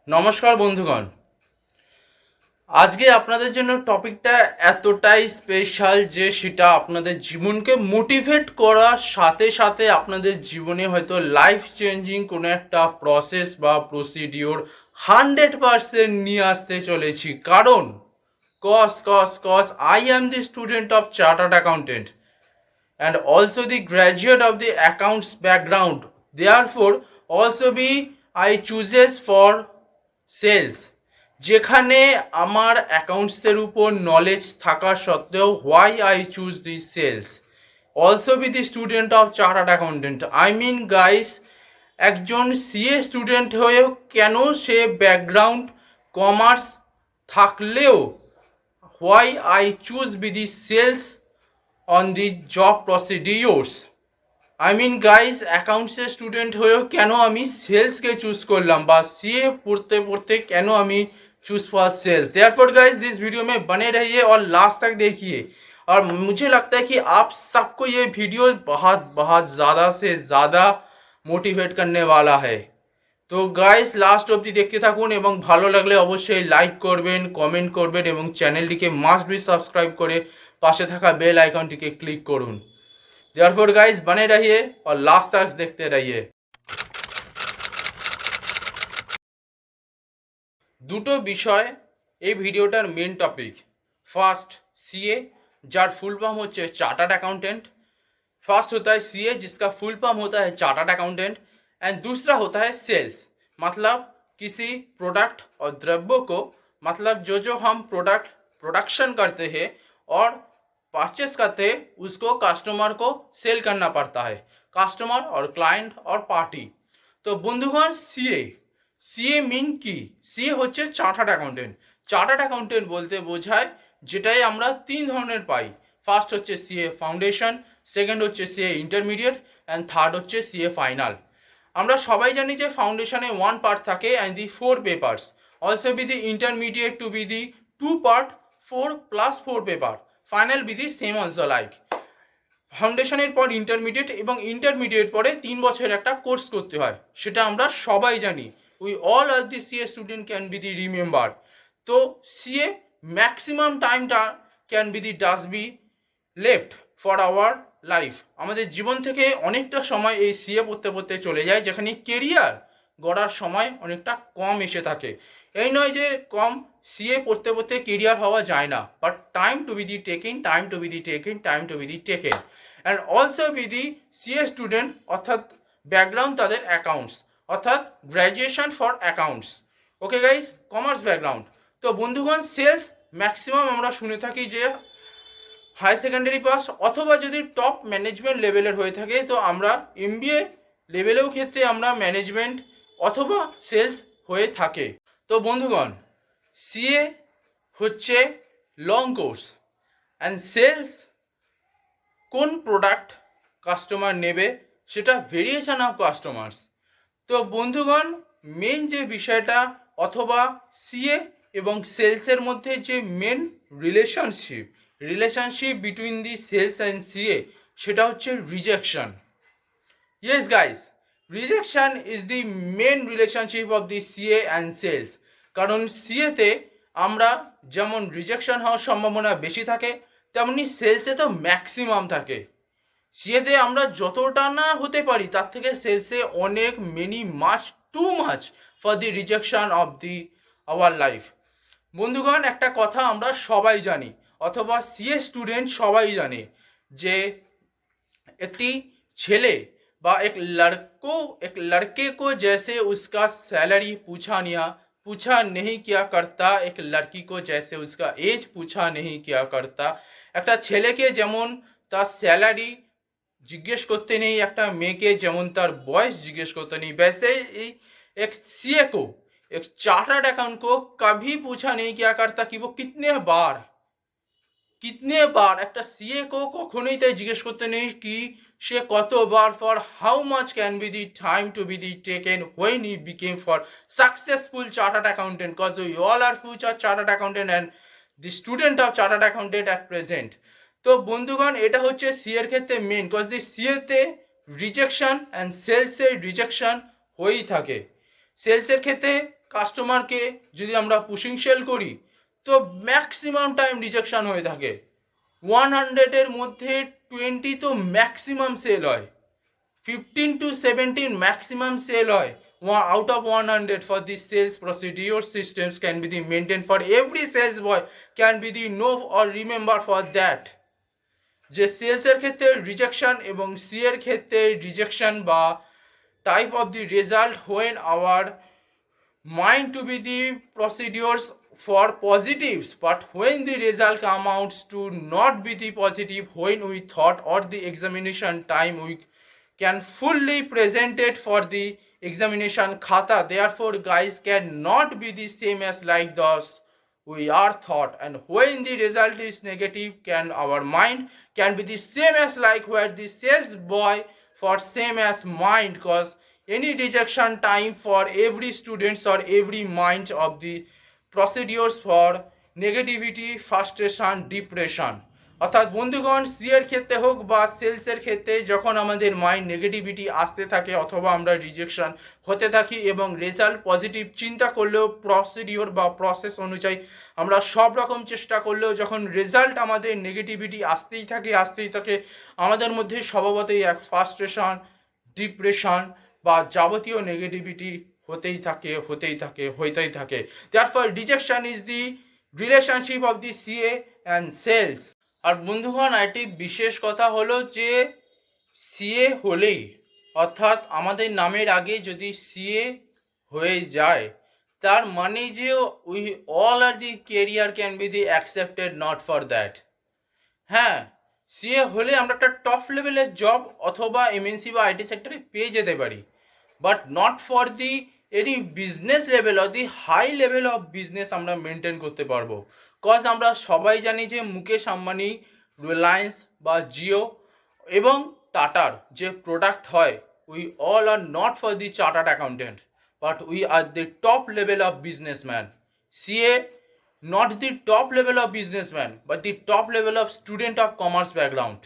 নমস্কার বন্ধুগণ, আজকে আপনাদের জন্য টপিকটা এতটাই স্পেশাল যে সেটা আপনাদের জীবনকে মোটিভেট করার সাথে সাথে আপনাদের জীবনে হয়তো লাইফ চেঞ্জিং কোনো একটা প্রসেস বা প্রসিডিওর 100% নিয়ে আসতে চলেছি। কারণ cause I am the student of chartered accountant and also the graduate of the accounts background. Therefore also be I chooses for sales, যেখানে আমার অ্যাকাউন্টসের উপর নলেজ থাকা সত্ত্বেও why I choose the sales, also be the student of chartered accountant. I mean guys, একজন CA student হয়েও কেন সে background commerce থাকলেও why I choose be the sales on the job procedures. I mean guys, অ্যাকাউন্টসের student হয়েও কেন আমি সেলসকে choose করলাম বা सीए पढ़ते पढ़ते কেন আমি choose for sales. Therefore guys this video में बने रहिए और लास्ट तक देखिए, और मुझे लगता है कि आप सबको ये वीडियो बहुत बहुत ज़्यादा से ज़्यादा मोटिवेट करने वाला है। তো গাইস লাস্ট অবধি দেখতে থাকুন এবং ভালো লাগলে অবশ্যই লাইক করবেন, কমেন্ট করবেন এবং চ্যানেলটিকে মাস্ট বি সাবস্ক্রাইব করে পাশে থাকা বেল আইকনটিকে ক্লিক করুন। देयरफॉर गाइस बने रहिए और लास्ट तक देखते रहिए। দুটো বিষয় এই ভিডিওটার মেন টপিক। ফার্স্ট सीए, যার ফুল ফর্ম হচ্ছে चार्टर्ड अकाउंटेंट। फर्स्ट होता है सीए जिसका फुल फॉर्म होता है चार्टर्ड अकाउंटेंट, एंड दूसरा होता है सेल्स, मतलब किसी प्रोडक्ट और द्रव्य को, मतलब जो हम प्रोडक्ट प्रोडक्शन करते हैं और परचेस करते हैं उसको कस्टमर को सेल करना पड़ता है, कस्टमर और क्लाइंट और पार्टी। तो बंधुगण सीए सीए मीन কি? সিএ হচ্ছে চার্টার্ড অ্যাকাউন্টেন্ট। চার্টার্ড অ্যাকাউন্টেন্ট বলতে বোঝায় যেটাই আমরা তিন ধরনের পাই। ফার্স্ট হচ্ছে সিএ ফাউন্ডেশন, সেকেন্ড হচ্ছে সিএ ইন্টারমিডিয়েট, অ্যান্ড থার্ড হচ্ছে সিএ ফাইনাল। আমরা সবাই জানি যে ফাউন্ডেশনে 1 পার্ট থাকে and the 4 papers, also be the intermediate to be the 2 part 4 plus 4 paper, final be the same also like. ফাউন্ডেশনের পর ইন্টারমিডিয়েট এবং ইন্টারমিডিয়েট পরে 3 বছরের একটা কোর্স করতে হয়, সেটা আমরা সবাই জানি। We all are the CA student can be the remember. তো সিএ ম্যাক্সিমাম টাইমটা can be the does be left for our life. আমাদের জীবন থেকে অনেকটা সময় এই সিএ পড়তে পড়তে চলে যায়, যেখানে কেরিয়ার গড়ার সময় অনেকটা কম এসে থাকে। এই নয় যে কম সিএ পড়তে পড়তে কেরিয়ার হওয়া যায় না, but time to be the taking, time to be the taking, time to be the taken, and also be the CA student, অর্থাৎ ব্যাকগ্রাউন্ড তাদের অ্যাকাউন্টস, অর্থাৎ graduation for accounts. Okay guys, commerce background. তো বন্ধুগণ sales maximum আমরা শুনে থাকি যে high secondary pass অথবা যদি টপ ম্যানেজমেন্ট লেভেলের হয়ে থাকে তো আমরা এমবিএ লেভেলেও ক্ষেত্রে আমরা ম্যানেজমেন্ট অথবা সেলস হয়ে থাকে। তো বন্ধুগণ সিএ হচ্ছে লং কোর্স, অ্যান্ড সেলস কোন প্রোডাক্ট কাস্টমার নেবে সেটা ভেরিয়েশন অফ কাস্টমার্স। তো বন্ধুগণ মেন যে বিষয়টা অথবা সিএ এবং সেলসের মধ্যে যে main relationship between the sales and CA, সেটা হচ্ছে rejection. Yes guys, rejection is the main relationship of the CA and sales. কারণ সিএতে আমরা যেমন রিজেকশন হওয়ার সম্ভাবনা বেশি থাকে, তেমনি সেলসে তো ম্যাক্সিমাম থাকে। সিএতে আমরা যতটা না হতে পারি তার থেকে সেলসে অনেক much too much for the rejection of the our life. বন্ধুগণ একটা কথা আমরা সবাই জানি, অথবা সিএ স্টুডেন্ট সবাই জানে, যে একটি ছেলে বা एक लड़के को जैसे उसका सैलरी पूछा नहीं किया करता, एक लड़की को जैसे उसका एज पूछा नहीं किया करता। একটা ছেলেকে যেমন তার স্যালারি জিজ্ঞেস করতে নেই, একটা মেয়েকে যেমন তার বয়স জিজ্ঞেস করতে নেই, वैसे ही एक सीए को, एक चार्टर्ड अकाउंट को कभी पूछा नहीं किया करता कि वो कितने बार একটা সিএ কো কখনোই তাই জিজ্ঞেস করতে নেই কি সে কতবার, for how much can be the time to be the taken when he became for successful chartered accountant, cause we all are future chartered accountant and the student of chartered accountant at present. তো বন্ধুগণ এটা হচ্ছে সিএর ক্ষেত্রে main, cause the সিএতে rejection and সেলসের rejection হয়েই থাকে। সেলসের ক্ষেত্রে কাস্টমারকে যদি আমরা পুশিং সেল করি তো ম্যাক্সিমাম টাইম রিজেকশন হয়ে থাকে। 100-এর মধ্যে 20 তো ম্যাক্সিমাম সেল হয়, 15 to 17 maximum sale হয় out of 100 for the sales procedure systems can be the maintained for every sales boy can be the know or remember for that যে সেলসের ক্ষেত্রে rejection এবং C এর ক্ষেত্রে রিজেকশন বা type of the result when our mind to be the procedures for positives but when the result come out to not be the positive when we thought or the examination time we can fully presented for the examination khata, therefore guys cannot be the same as like those we are thought, and when the result is negative can our mind can be the same as like where the sales boy for same as mind cause any rejection time for every students or every mind of the procedures for negativity frustration depression। অর্থাৎ বন্ধুগণ C এর ক্ষেত্রে হোক বা সেলসের ক্ষেত্রে যখন আমাদের mind negativity আসতে থাকে অথবা আমরা রিজেকশন হতে থাকি এবং রেজাল্ট পজিটিভ চিন্তা করলেও প্রসিডিওর বা প্রসেস অনুযায়ী আমরা সব রকম চেষ্টা করলেও যখন রেজাল্ট আমাদের নেগেটিভিটি আসতেই থাকে আমাদের মধ্যে স্বভাবতই এক ফ্রাস্ট্রেশন ডিপ্রেশন বা যাবতীয় নেগেটিভিটি হতেই থাকে। therefore rejection is the relationship of the CA and sales। আর বন্ধুগণ একটি বিশেষ কথা হলো যে সিএ হলেই অর্থাৎ আমাদের নামের আগে যদি সিএ হয়ে যায় তার মানে যে we all are the career can be the accepted not for that. হ্যাঁ, সিএ হলে আমরা একটা টপ লেভেলের জব অথবা এমএনসি বা আইটি সেক্টরে পেয়ে যেতে পারি, but not for the any business level or the high level of business আমরা মেনটেন করতে পারবো। কজ আমরা সবাই জানি যে মুকেশ আম্বানি, রিলায়েন্স বা জিও এবং টাটার যে প্রোডাক্ট হয় we all are not for the chartered accountant but we are the top level of businessman. CA not the top level of businessman but the top level of student of commerce background।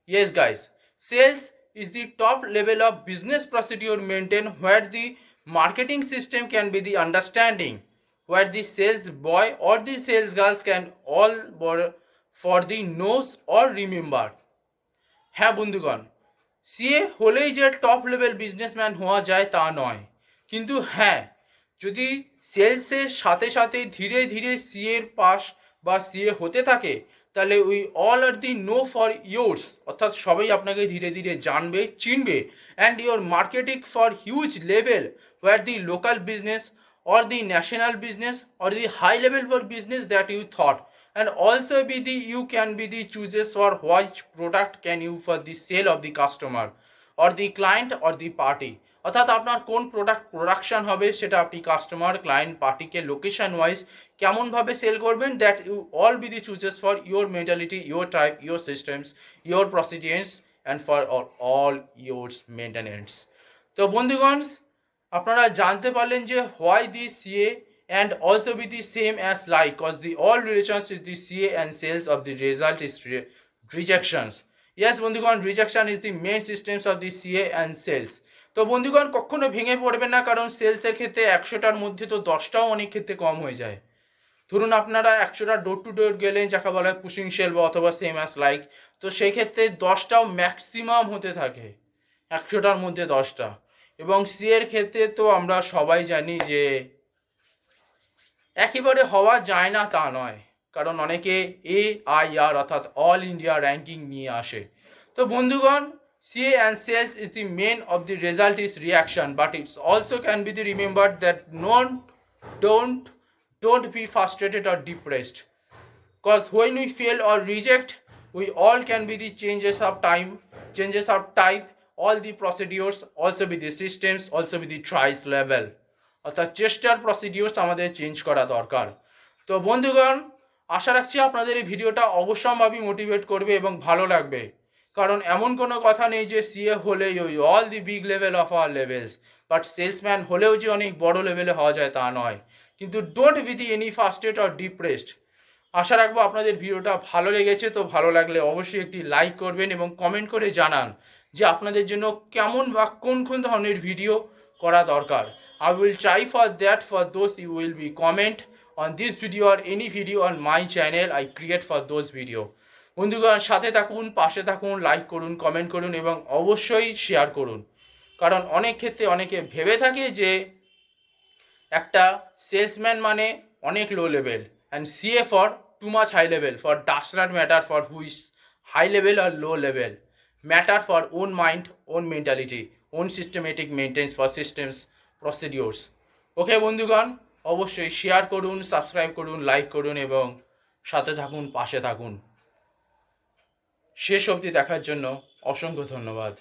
Yes guys, sales is the top level of business procedure maintained where the marketing system can be the understanding where the sales boy or the sales girls can all for the knows or remember। হ্যাঁ বন্ধুগণ, CA হলেই যে top level businessman হওয়া যায় তা নয়, কিন্তু হ্যাঁ যদি সেলসের সাথে সাথে ধীরে ধীরে সিএর পাস বা সিএ হতে থাকে তাহলে we all are the know for yours অর্থাৎ সবাই আপনাকে ধীরে ধীরে জানবে চিনবে and your marketing for huge level or the local business or the national business or the high level for business that you thought, and also be the you can be the chooses for which product can you for the sale of the customer or the client or the party। অর্থাৎ আপনার কোন product production হবে সেটা আপনি customer client পার্টিকে location wise কেমনভাবে sell করবেন that you all be the chooses for your mentality your type your systems your procedures and for all yours maintenance. তো বন্ধুগণ আপনারা জানতে পারলেন যে why the CA and also be the same as like cause the all relations with the CA and sales of the result is rejections। Yes বন্ধুগণ, rejection is the main systems of the CA and sales। তো বন্ধুগণ কখনো ভেঙে পড়বেন না, কারণ সেলসের ক্ষেত্রে 100টার মধ্যে তো 10টাও অনেক ক্ষেত্রে কম হয়ে যায়। ধরুন আপনারা 100টা ডোর টু ডোর গেলেন যাকে বলা হয় পুশিং সেল বা অথবা সেম অ্যাজ লাইক, তো সেই ক্ষেত্রে 10টাও ম্যাক্সিমাম হতে থাকে 100টার মধ্যে 10টা। এবং সি এর ক্ষেত্রে তো আমরা সবাই জানি যে একেবারে হওয়া যায় না তা নয়, কারণ অনেকে AIR অর্থাৎ অল ইন্ডিয়া র্যাঙ্কিং নিয়ে আসে। তো বন্ধুগণ CA and sales is the main of the result is reaction, but it's also can be the remembered that don't be frustrated or depressed, because when we fail or reject we all can be the changes of type, all the procedures also be the systems also be the tries level অর্থাৎ চেষ্টার procedures আমাদের change করা দরকার। তো বন্ধুগণ আশা রাখছি আপনাদের এই ভিডিওটা অবশ্যম্ভাবী মোটিভেট করবে এবং ভালো লাগবে, কারণ এমন কোনো কথা নেই যে সিএ হলেই ওই all the big level of our levels, but salesman হলেও যে অনেক বড় লেভেলে হওয়া যায় তা নয়। কিন্তু don't be the any frustrated or depressed. আশা রাখবো আপনাদের ভিডিওটা ভালো লেগেছে। তো ভালো লাগলে অবশ্যই একটি লাইক করবেন এবং কমেন্ট করে জানান যে আপনাদের জন্য কেমন বা কোন কোন ধরনের ভিডিও করা দরকার। I will try for that for those you will be comment on this video or any video on my channel I create for those video. বন্ধুগণ সাথে থাকুন, পাশে থাকুন, লাইক করুন, কমেন্ট করুন এবং অবশ্যই শেয়ার করুন। কারণ অনেক ক্ষেত্রে অনেকে ভেবে থাকে যে একটা সেলসম্যান মানে অনেক low level and CA for too much high level, for does not matter for who is high level or low level, matter for own mind, own mentality, own systematic maintenance for systems, procedures. ওকে বন্ধুগণ, অবশ্যই share করুন, subscribe করুন, like করুন এবং সাথে থাকুন, পাশে থাকুন। শেষ অবধি দেখার জন্য অসংখ্য ধন্যবাদ।